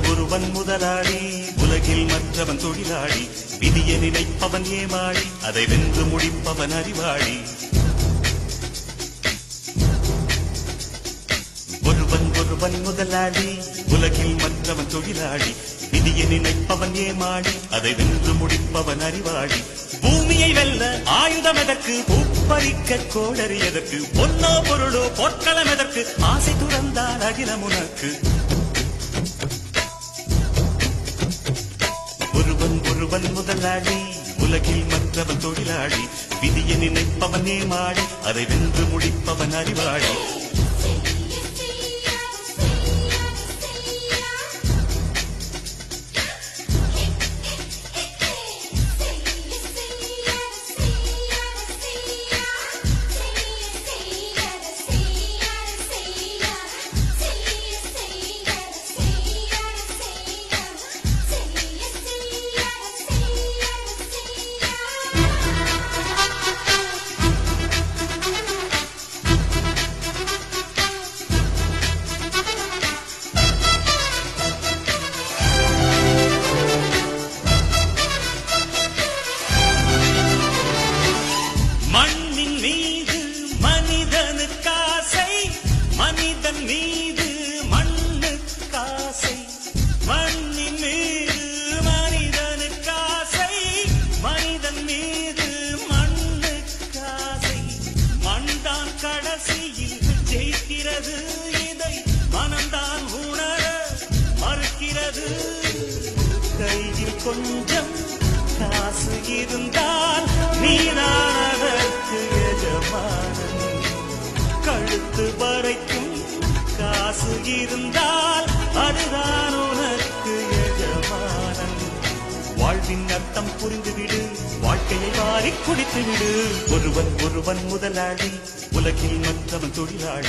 ஒருவன் முதலாளி, உலகில் மற்றவன் தொழிலாளி. விதியை நினைப்பவன் ஏமாளி, அதை வென்று முடிப்பவன் அறிவாளி. ஒருவன் முதலாளி, உலகில் மற்றவன் தொழிலாளி. விதியை நினைப்பவன் ஏமாளி, அதை வென்று முடிப்பவன் அறிவாளி. பூமியை வெல்ல ஆயுதம் எதற்கு, பூப்பறிக்க கோடரி எதற்கு, பொன்னோ பொருளோ பொற்களம் எதற்கு, ஆசை துறந்தால் அகிலம் உனக்கு. ஒருவன் முதலாளி, உலகில் மற்றவன் தொழிலாளி. விதியை நினைப்பவன் ஏமாளி, அதை வென்று முடிப்பவன் அறிவாளி. இதை மனம்தான் உணர மறுக்கிறது. கையில் கொஞ்சம் காசு இருந்தால் நீதான் அதற்கு எஜமானன். கழுத்து வரைக்கும் காசு இருந்தால் அதுதான் உனக்கு எஜமானன். வாழ்வின் அர்த்தம் புரிந்துவிடு, வாழ்க்கையை வாரி குடித்துவிடு. ஒருவன் முதலாளி, உலகில் மற்றவன் தொழிலாளி.